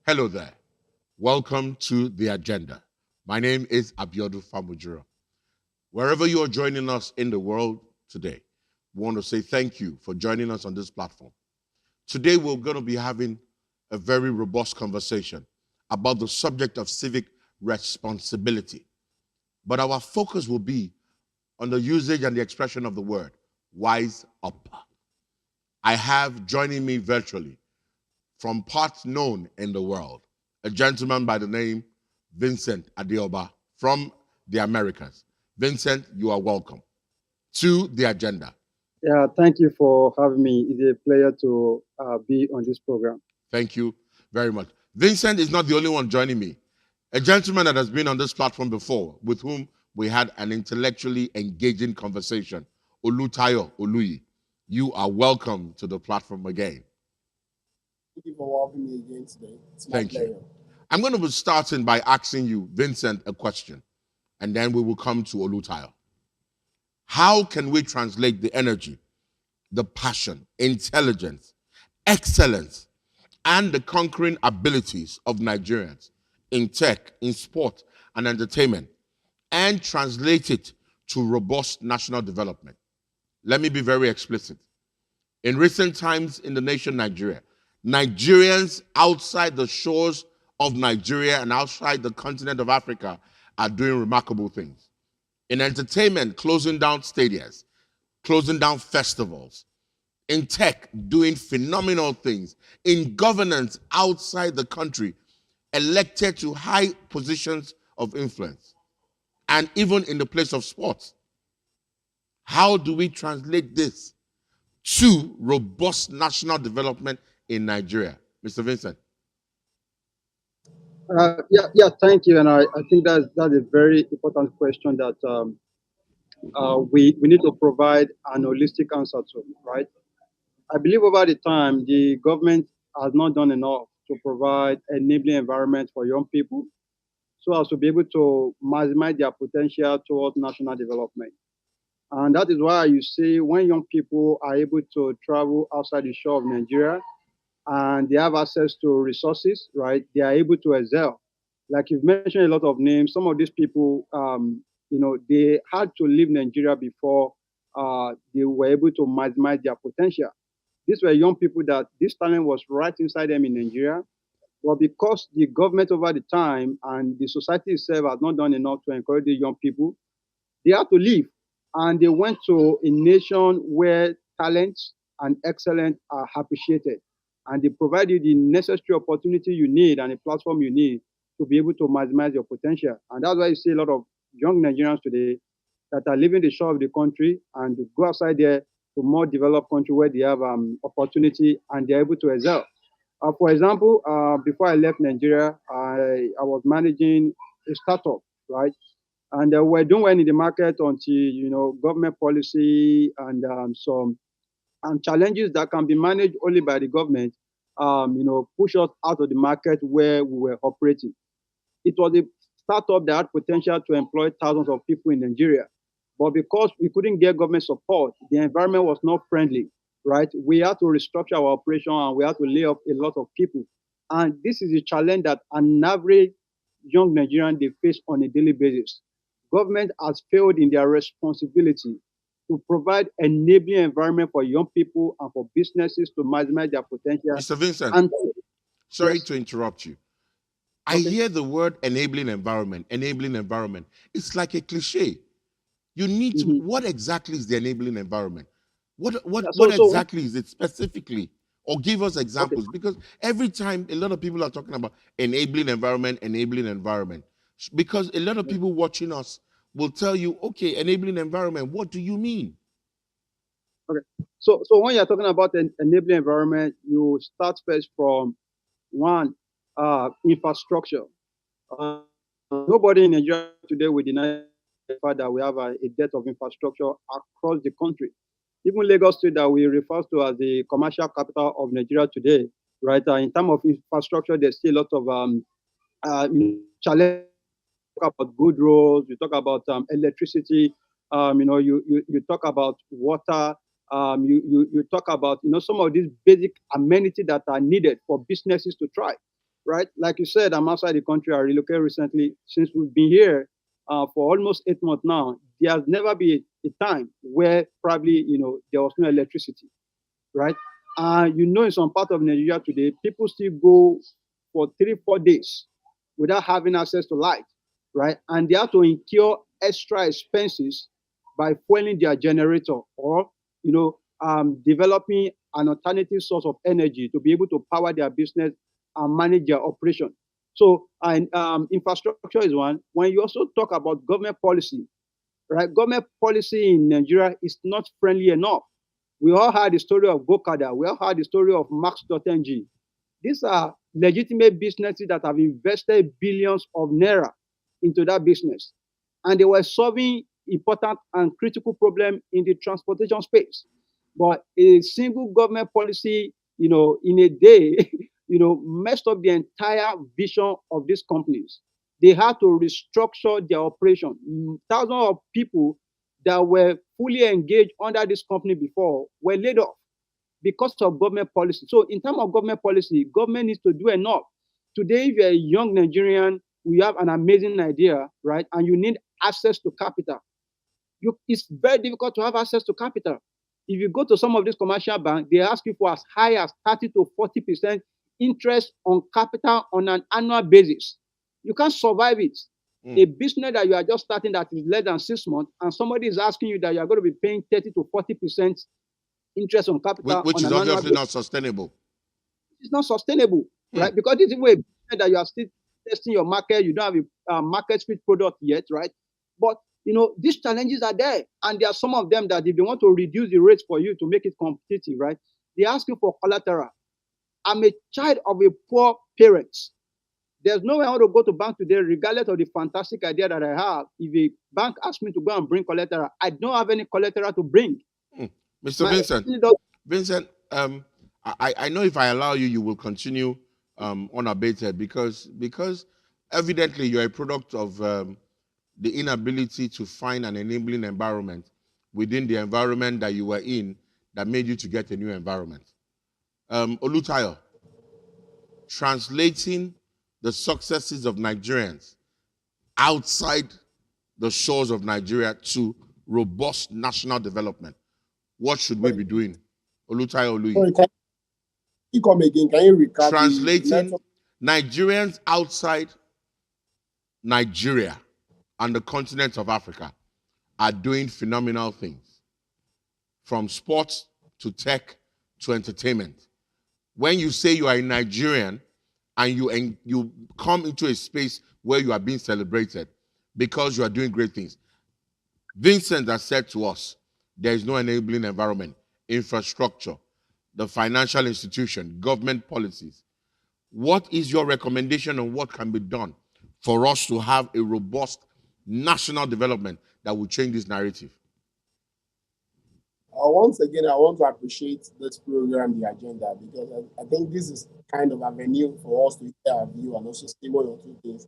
Hello there. Welcome to The Agenda. My name is Abiodun Famujiro. Wherever you are joining us in the world today, we want to say thank you for joining us on this platform. Today, we're going to be having a very robust conversation about the subject of civic responsibility. But our focus will be on the usage and the expression of the word, wise up. I have joining me virtually from parts known in the world, a gentleman by the name Vincent Adeoba from the Americas. Vincent, you are welcome to The Agenda. Yeah, thank you for having me. It's a pleasure to be on this program. Thank you very much. Vincent is not the only one joining me. A gentleman that has been on this platform before, with whom we had an intellectually engaging conversation, Oluyi. You are welcome to the platform again. Thank you for having me again today. It's my Thank pleasure. you. I'm going to be starting by asking you, Vincent, a question, and then we will come to Oluyi. How can we translate the energy, the passion, intelligence, excellence, and the conquering abilities of Nigerians in tech, in sport, and entertainment, and translate it to robust national development? Let me be very explicit. In recent times in the nation Nigeria, Nigerians outside the shores of Nigeria and outside the continent of Africa are doing remarkable things. In entertainment, closing down stadiums, closing down festivals. In tech, doing phenomenal things. In governance outside the country, elected to high positions of influence. And even in the place of sports. How do we translate this to robust national development in Nigeria? Mr. Vincent. Yeah, thank you. And I think that's a very important question that we need to provide an holistic answer to, right? I believe over the time, the government has not done enough to provide enabling environment for young people so as to be able to maximize their potential towards national development. And that is why you see when young people are able to travel outside the shore of Nigeria and they have access to resources, right, they are able to excel. Like you've mentioned a lot of names, some of these people, they had to leave Nigeria before they were able to maximize their potential. These were young people that this talent was right inside them in Nigeria. But because the government over the time and the society itself has not done enough to encourage the young people, they had to leave. And they went to a nation where talents and excellence are appreciated. And they provide you the necessary opportunity you need and a platform you need to be able to maximize your potential. And that's why you see a lot of young Nigerians today that are leaving the shore of the country and go outside there to more developed country where they have opportunity and they're able to excel. For example, before I left Nigeria, I was managing a startup, right? And we're doing well in the market until government policy and some challenges that can be managed only by the government, push us out of the market where we were operating. It was a startup that had potential to employ thousands of people in Nigeria. But because we couldn't get government support, the environment was not friendly, right? We had to restructure our operation and we had to lay off a lot of people. And this is a challenge that an average young Nigerian they face on a daily basis. Government has failed in their responsibility to provide enabling environment for young people and for businesses to maximize their potential. Mr. Vincent, And sorry yes, to interrupt you. I okay. hear the word enabling environment, enabling environment. It's like a cliche. You need to, Mhm. what exactly is the enabling environment? What what Yeah, what so exactly is it specifically? Or give us okay. examples, because every time a lot of people are talking about enabling environment. Because a lot of people watching us will tell you, okay, enabling environment, what do you mean? Okay. So when you're talking about an enabling environment, you start first from one infrastructure. Nobody in Nigeria today will deny the fact that we have a debt of infrastructure across the country. Even Lagos State that we refer to as the commercial capital of Nigeria today, right? In terms of infrastructure, there's still a lot of challenges. Talk about good roads, you talk about electricity, you talk about water, you talk about some of these basic amenities that are needed for businesses to thrive. right? Like you said, I'm outside the country. I relocated recently. Since we've been here for almost 8 months now, there has never been a time where probably, there was no electricity, right? In some part of Nigeria today, people still go for 3, 4 days without having access to light, right? And they have to incur extra expenses by fueling their generator or, developing an alternative source of energy to be able to power their business and manage their operation. So, and infrastructure is one. When you also talk about government policy, right? Government policy in Nigeria is not friendly enough. We all heard the story of Gokada. We all heard the story of Max.ng. These are legitimate businesses that have invested billions of naira into that business. And they were solving important and critical problems in the transportation space. But a single government policy, in a day, messed up the entire vision of these companies. They had to restructure their operation. Thousands of people that were fully engaged under this company before were laid off because of government policy. So in terms of government policy, government needs to do enough. Today, if you're a young Nigerian, we have an amazing idea, right? And you need access to capital. It's very difficult to have access to capital. If you go to some of these commercial banks, they ask you for as high as 30 to 40% interest on capital on an annual basis. You can't survive it. A business that you are just starting that is less than 6 months, and somebody is asking you that you are going to be paying 30 to 40% interest on capital, which is obviously not sustainable. It's not sustainable, right? Because this is a business that you are still testing your market. You don't have a market fit product yet, right? But these challenges are there, and there are some of them that if they want to reduce the rates for you to make it competitive, right? They ask you for collateral. I'm a child of a poor parent. There's no way I want to go to bank today, regardless of the fantastic idea that I have. If a bank asks me to go and bring collateral, I don't have any collateral to bring. Mr. Vincent, I know if I allow you, you will continue unabated because evidently you're a product of the inability to find an enabling environment within the environment that you were in that made you to get a new environment. Oluyi, translating the successes of Nigerians outside the shores of Nigeria to robust national development. What should we be doing? Oluyi. Can you come again? Can you recap? Translating Nigerians outside Nigeria and the continent of Africa are doing phenomenal things. From sports to tech to entertainment. When you say you are a Nigerian and you come into a space where you are being celebrated because you are doing great things. Vincent has said to us, there is no enabling environment, infrastructure, the financial institution, government policies. What is your recommendation on what can be done for us to have a robust national development that will change this narrative? Once again, I want to appreciate this program, the agenda, because I think this is kind of a venue for us to hear our view and also say one or two things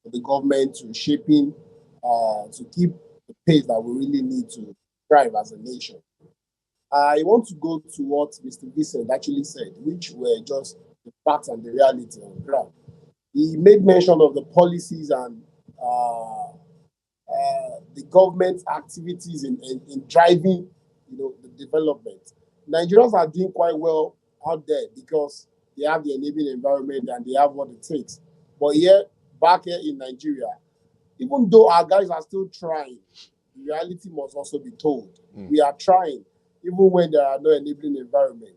for the government to shaping, to keep the pace that we really need to thrive as a nation. I want to go to what Mr. Vincent actually said, which were just the facts and the reality on the ground. He made mention of the policies and the government's activities in driving the development. Nigerians are doing quite well out there because they have the enabling environment and they have what it takes. But back here in Nigeria, even though our guys are still trying, the reality must also be told. We are trying, even when there are no enabling environment.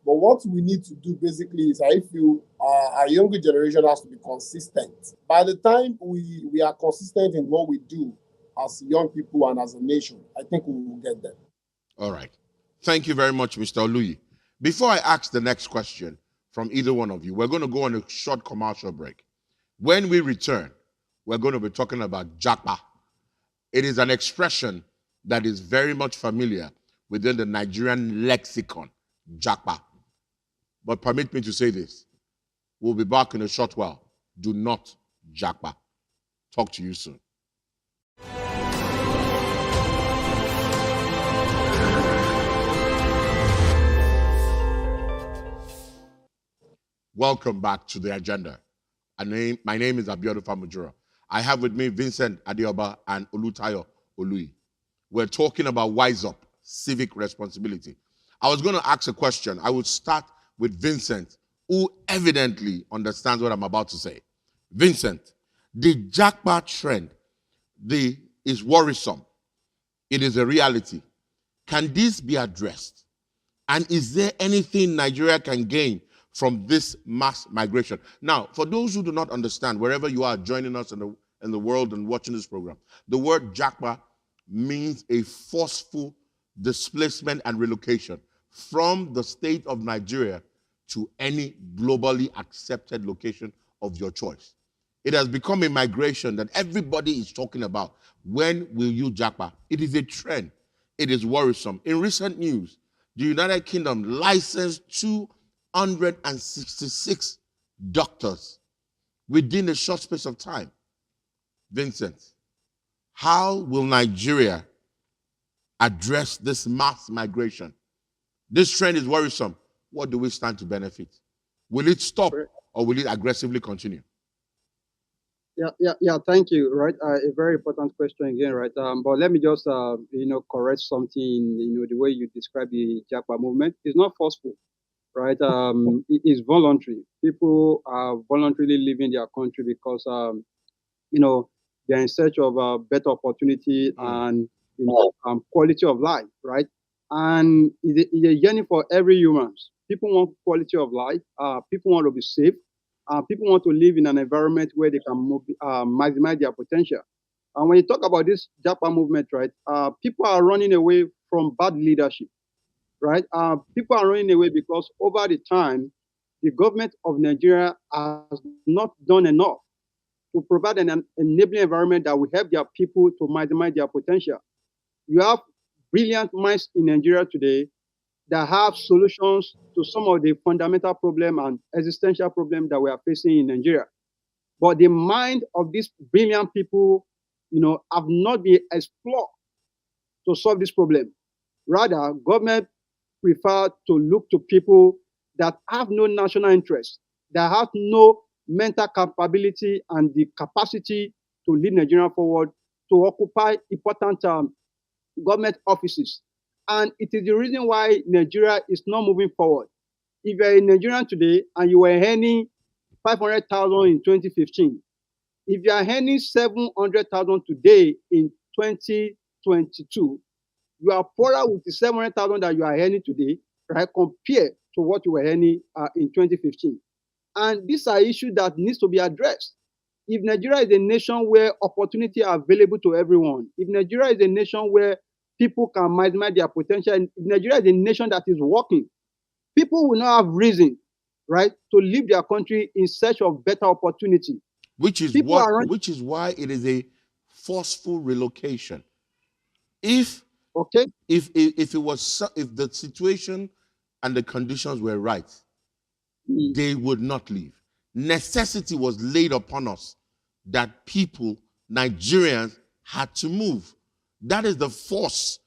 But what we need to do basically is, I feel our younger generation has to be consistent. By the time we are consistent in what we do as young people and as a nation, I think we will get there. All right. Thank you very much, Mr. Oluyi. Before I ask the next question from either one of you, we're going to go on a short commercial break. When we return, we're going to be talking about japa. It is an expression that is very much familiar within the Nigerian lexicon, japa. But permit me to say this. We'll be back in a short while. Do not japa. Talk to you soon. Welcome back to the agenda. My name is Adeoba Famujura. I have with me Vincent Adeoba and Oluyi. We're talking about Wise Up, civic responsibility. I was going to ask a question. I would start with Vincent, who evidently understands what I'm about to say. Vincent, the jackpot trend is worrisome. It is a reality. Can this be addressed? And is there anything Nigeria can gain from this mass migration? Now, for those who do not understand, wherever you are joining us in the world and watching this program, the word jackpot means a forceful displacement and relocation from the state of Nigeria to any globally accepted location of your choice. It has become a migration that everybody is talking about. When will you jackpot? It is a trend. It is worrisome. In recent news, the United Kingdom licensed 266 doctors within a short space of time. Vincent, how will Nigeria address this mass migration? This trend is worrisome. What do we stand to benefit? Will it stop or will it aggressively continue? Yeah. Thank you. Right, a very important question again. Right, but let me just correct something. The way you describe the Japa movement is not forceful. Right, it is voluntary. People are voluntarily leaving their country because they're in search of a better opportunity and quality of life. Right, and it's a yearning for every human. People want quality of life. People want to be safe. People want to live in an environment where they can maximize their potential. And when you talk about this Japa movement, right, people are running away from bad leadership, right? People are running away because over the time, the government of Nigeria has not done enough to provide an enabling environment that will help their people to maximize their potential. You have brilliant minds in Nigeria today that have solutions to some of the fundamental problem and existential problem that we are facing in Nigeria. But the mind of these brilliant people, have not been explored to solve this problem. Rather, government prefer to look to people that have no national interest, that have no mental capability and the capacity to lead Nigeria forward, to occupy important government offices. And it is the reason why Nigeria is not moving forward. If you're a Nigerian today and you were earning 500,000 in 2015, if you are earning 700,000 today in 2022, you are poorer with the 700,000 that you are earning today, right, compared to what you were earning in 2015. And these are issues that needs to be addressed. If Nigeria is a nation where opportunity are available to everyone, if Nigeria is a nation where people can maximize their potential, and if Nigeria is a nation that is working, people will not have reason, right, to leave their country in search of better opportunity. Which is why it is a forceful relocation. If okay, if the situation and the conditions were right, they would not leave. Necessity was laid upon us that people, Nigerians, had to move. That is the force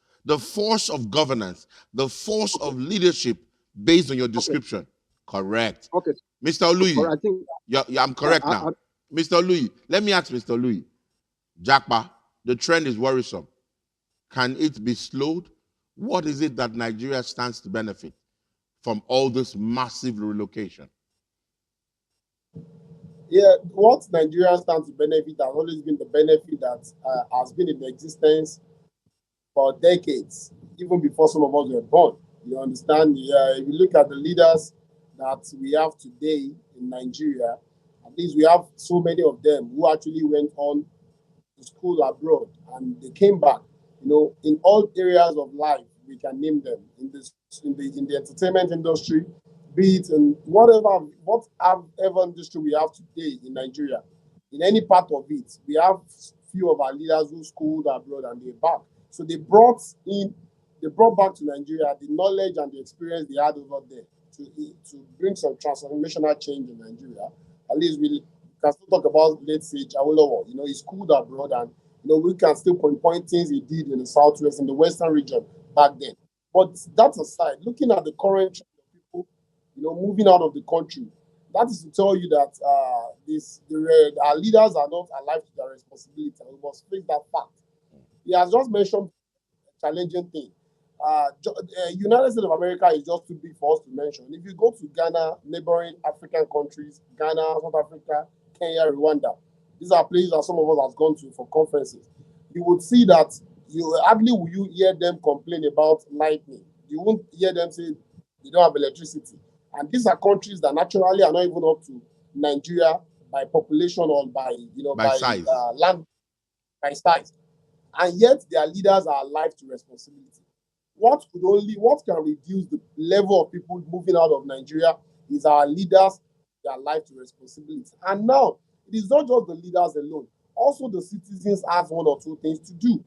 of governance, the force of leadership based on your description. Correct. Okay. Mr. Oluyi, I think I'm correct now. Mr. Oluyi, let me ask Mr. Oluyi. Jackpot, the trend is worrisome. Can it be slowed? What is it that Nigeria stands to benefit from all this massive relocation? Yeah, what Nigeria stands to benefit has always been the benefit that has been in existence for decades, even before some of us were born. You understand? If you look at the leaders that we have today in Nigeria, at least we have so many of them who actually went on to school abroad and they came back. In all areas of life, we can name them in the entertainment industry, be it in whatever industry we have today in Nigeria. In any part of it, we have few of our leaders who schooled abroad and they're back. So they brought back to Nigeria the knowledge and the experience they had over there to bring some transformational change in Nigeria. At least we can still talk about late stage Awolowo. He schooled abroad and we can still pinpoint things he did in the southwest, in the western region back then. But that aside, looking at the current trend of people, moving out of the country, That is to tell you that our leaders are not alive to their responsibility, and we must face that fact. He has just mentioned challenging thing. United States of America is just too big for us to mention. If you go to Ghana, neighboring African countries, Ghana, South Africa, Kenya, Rwanda, these are places that some of us have gone to for conferences. You would see that hardly will you hear them complain about lightning. You won't hear them say they don't have electricity. And these are countries that naturally are not even up to Nigeria by population or by By size. land, by size, and yet their leaders are alive to responsibility. What can reduce the level of people moving out of Nigeria is our leaders, their life to responsibility. And now it is not just the leaders alone. Also, the citizens have one or two things to do.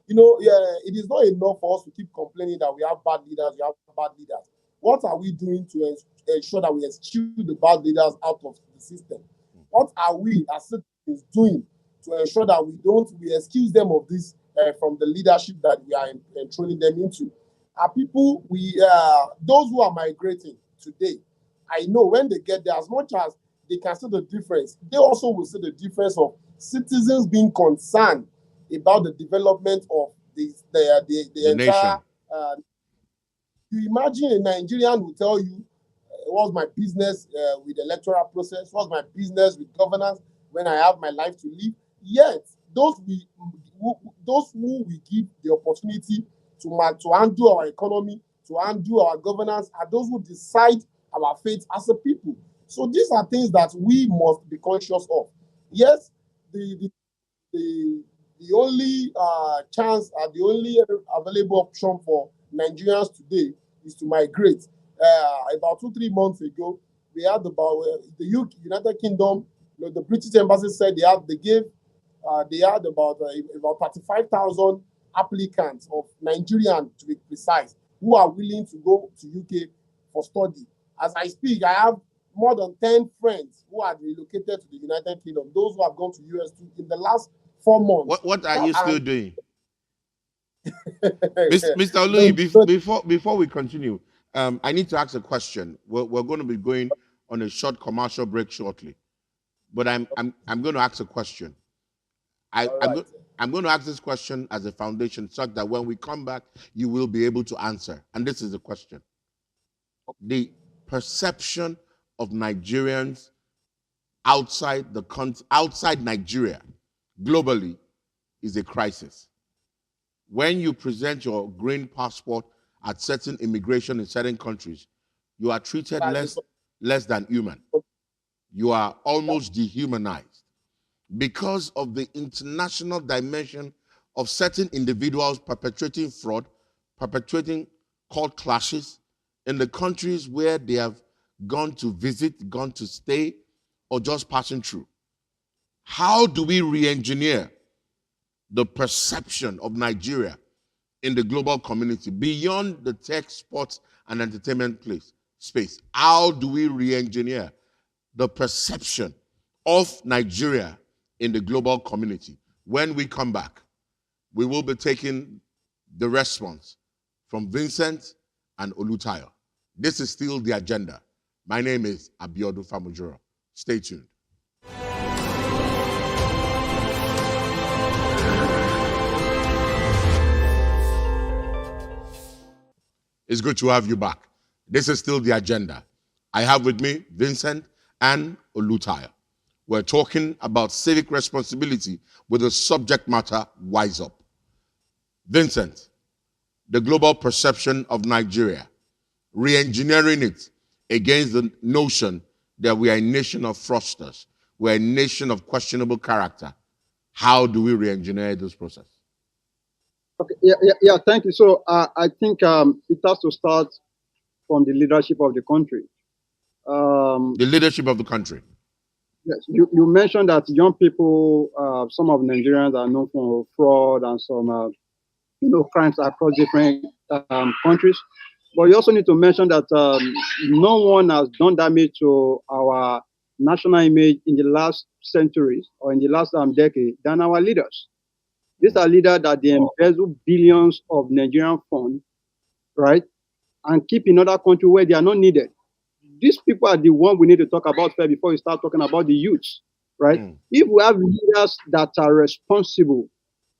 It is not enough for us to keep complaining that we have bad leaders, What are we doing to ensure that we eschew the bad leaders out of the system? What are we as citizens doing to ensure that we excuse them of this from the leadership that we are enthroning them into? Are people, those who are migrating today, I know when they get there, as much as they can see the difference, they also will see the difference of citizens being concerned about the development of the entire nation. You imagine a Nigerian who tell you, what's my business with the electoral process? What's my business with governance when I have my life to live? Yet, those who we give the opportunity to undo our economy, to undo our governance, are those who decide our fate as a people. So these are things that we must be conscious of. Yes, the only chance and the only available option for Nigerians today is to migrate. About 2-3 months ago, we had about the United Kingdom. The British embassy said they had about 35,000 applicants of Nigerians, to be precise, who are willing to go to UK for study. As I speak, I have more than 10 friends who have relocated to the United Kingdom. Those who have gone to US in the last 4 months. What are you still doing? Mr. Oluyi, before we continue, I need to ask a question. We're going to be going on a short commercial break shortly, but I'm going to ask a question. I'm going to ask this question as a foundation, such that when we come back, you will be able to answer. And this is the question: the perception of Nigerians outside Nigeria, globally, is a crisis. When you present your green passport at certain immigration in certain countries, you are treated less than human. You are almost dehumanized because of the international dimension of certain individuals perpetrating fraud, perpetrating court clashes in the countries where they have gone to visit, gone to stay, or just passing through. How do we re-engineer the perception of Nigeria in the global community beyond the tech, sports, and entertainment space? How do we re-engineer the perception of Nigeria in the global community? When we come back, we will be taking the response from Vincent and Oluyi. This is still the agenda. My name is Abiodun Famujuro. Stay tuned. It's good to have you back. This is still the agenda. I have with me Vincent and Oluyi. We're talking about civic responsibility with the subject matter, Wise Up. Vincent, the global perception of Nigeria, re-engineering it against the notion that we are a nation of fraudsters, we're a nation of questionable character. How do we re-engineer this process? Okay, yeah, thank you. So I think it has to start from the leadership of the country. The leadership of the country. Yes, you mentioned that young people, some of Nigerians are known for fraud and some, crimes across different countries. But you also need to mention that no one has done damage to our national image in the last centuries or in the last decade than our leaders. These are leaders that they embezzle billions of Nigerian funds, right, and keep in other countries where they are not needed. these people are the one we need to talk about first before we start talking about the youth, right? If we have leaders that are responsible,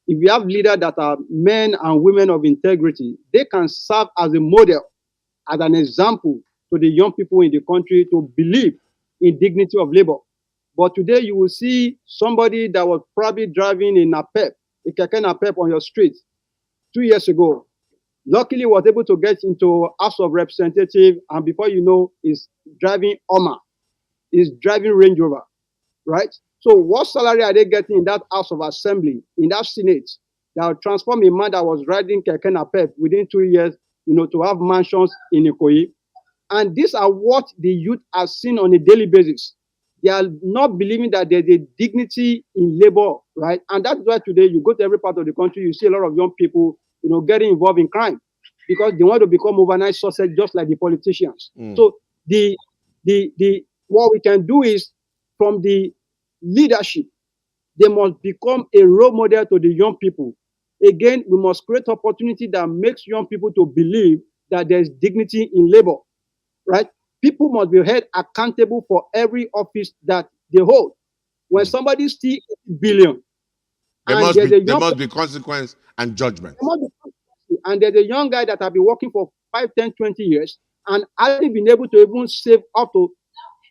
if we have leaders that are men and women of integrity, they can serve as a model, as an example to the young people in the country to believe in dignity of labor. But today you will see somebody that was probably driving in a pep, a keke napep on your street 2 years ago. Luckily, was able to get into House of Representatives, and before you know, is driving Oma, is driving Range Rover, right? So what salary are they getting in that House of Assembly, in that Senate, that will transform a man that was riding keke napep within 2 years, to have mansions in Ikoyi? And these are what the youth are seeing on a daily basis. They are not believing that there's a dignity in labor, right? And that's why today you go to every part of the country, you see a lot of young people, getting involved in crime because they want to become overnight success just like the politicians. So the what we can do is from the leadership, they must become a role model to the young people. Again, we must create opportunity that makes young people to believe that there's dignity in labor, right? People must be held accountable for every office that they hold. When somebody steals 8 billion, There and must there's be a there young must be consequence and judgment. and there's a young guy that have been working for 5, 10, 20 years and hasn't been able to even save up to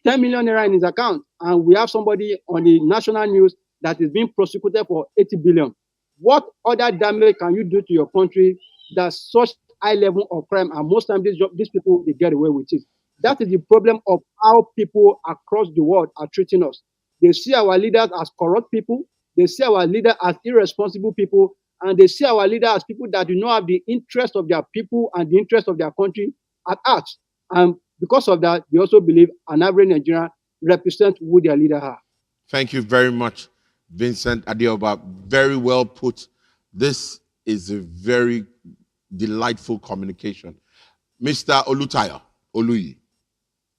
10 million naira in his account. And we have somebody on the national news that is being prosecuted for 80 billion. What other damage can you do to your country that such high level of crime? And most times these people, they get away with it. That is the problem of how people across the world are treating us. They see our leaders as corrupt people. They see our leaders as irresponsible people. And they see our leaders as people that do not have the interest of their people and the interest of their country at heart. And because of that, they also believe an average Nigerian represents who their leader are. Thank you very much, Vincent Adeoba. Very well put. This is a very delightful communication. Mr. Oluyi,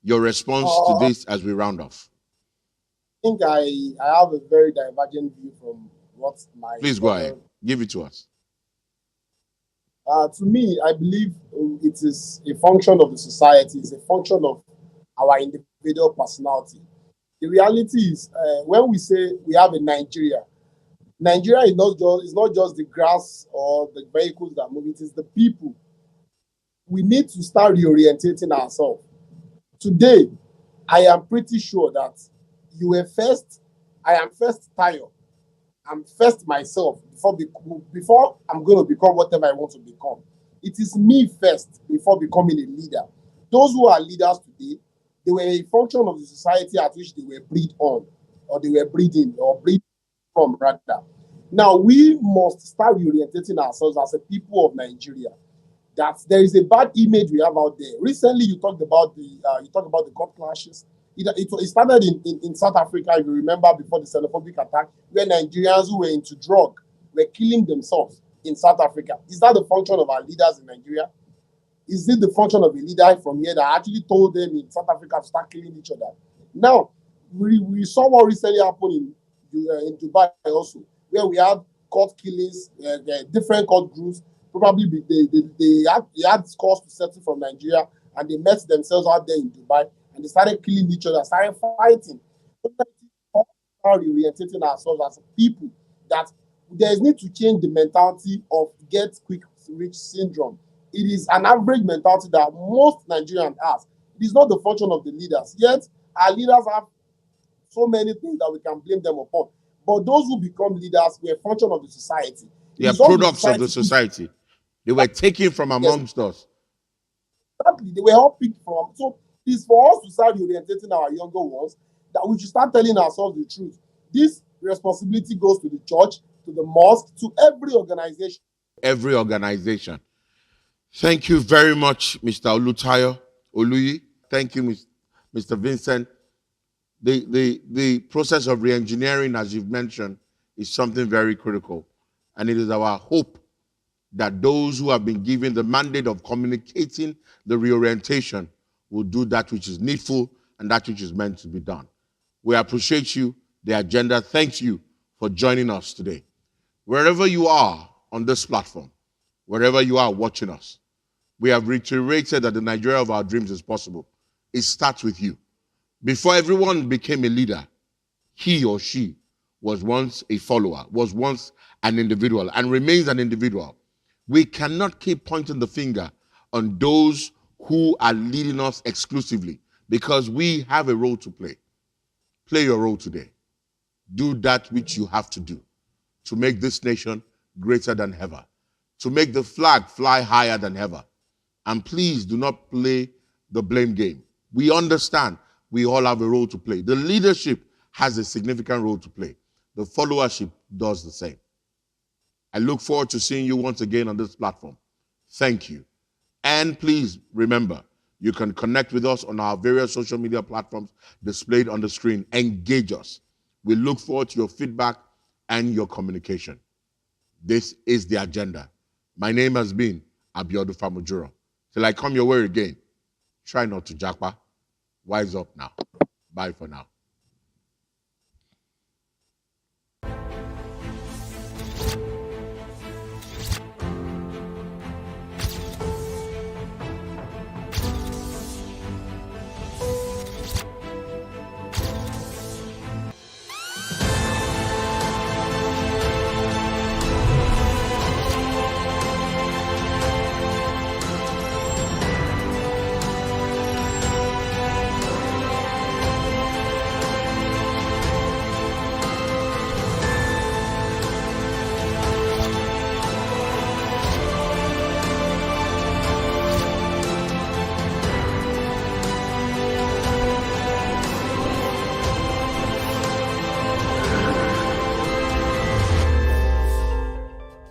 your response to this as we round off. I think I have a very divergent view from what my... Please go ahead. Give it to us. To me, I believe it is a function of the society. It's a function of our individual personality. The reality is, when we say we have a Nigeria is not just the grass or the vehicles that move. It is the people. We need to start reorientating ourselves. Today, I am pretty sure that you were first. I am first Tayo. I'm first myself before I'm going to become whatever I want to become. It is me first before becoming a leader. Those who are leaders today, they were a function of the society at which they were bred on, or they were breeding, or breed from rather. Now we must start reorientating ourselves as a people of Nigeria. That there is a bad image we have out there. Recently, you talked about the court clashes. It started in South Africa, if you remember, before the xenophobic attack, where Nigerians who were into drug were killing themselves in South Africa. Is that the function of our leaders in Nigeria? Is it the function of a leader from here that actually told them in South Africa to start killing each other? Now, we saw what recently happened in Dubai also, where we had court killings, different court groups. Probably they had scores to settle from Nigeria, and they met themselves out there in Dubai, and they started killing each other, started fighting. Reorientating ourselves as people, that there is need to change the mentality of get quick rich syndrome. It is an average mentality that most Nigerians have. It is not the function of the leaders. Yet our leaders have so many things that we can blame them upon. But those who become leaders were a function of the society. They are products of the society. They were taken from amongst us. Exactly. They were all picked from. So it's for us to start orientating our younger ones that we should start telling ourselves the truth. This responsibility goes to the church, to the mosque, to every organization. Every organization. Thank you very much, Mr. Oluyi. Thank you, Mr. Vincent. The process of re-engineering, as you've mentioned, is something very critical. And it is our hope that those who have been given the mandate of communicating the reorientation will do that which is needful and that which is meant to be done. We appreciate you, the agenda. Thank you for joining us today. Wherever you are on this platform, wherever you are watching us, we have reiterated that the Nigeria of our dreams is possible it starts with you. Before everyone became a leader, he or she was once a follower, was once an individual, and remains an individual. We cannot keep pointing the finger on those who are leading us exclusively, because we have a role to play. Play your role today. Do that which you have to do to make this nation greater than ever, to make the flag fly higher than ever. And please do not play the blame game. We understand we all have a role to play. The leadership has a significant role to play. The followership does the same. I look forward to seeing you once again on this platform. Thank you. And please remember, you can connect with us on our various social media platforms displayed on the screen. Engage us. We look forward to your feedback and your communication. This is the agenda. My name has been Abiodun Famujuro. Till I come your way again, try not to japa. Wise up now. Bye for now.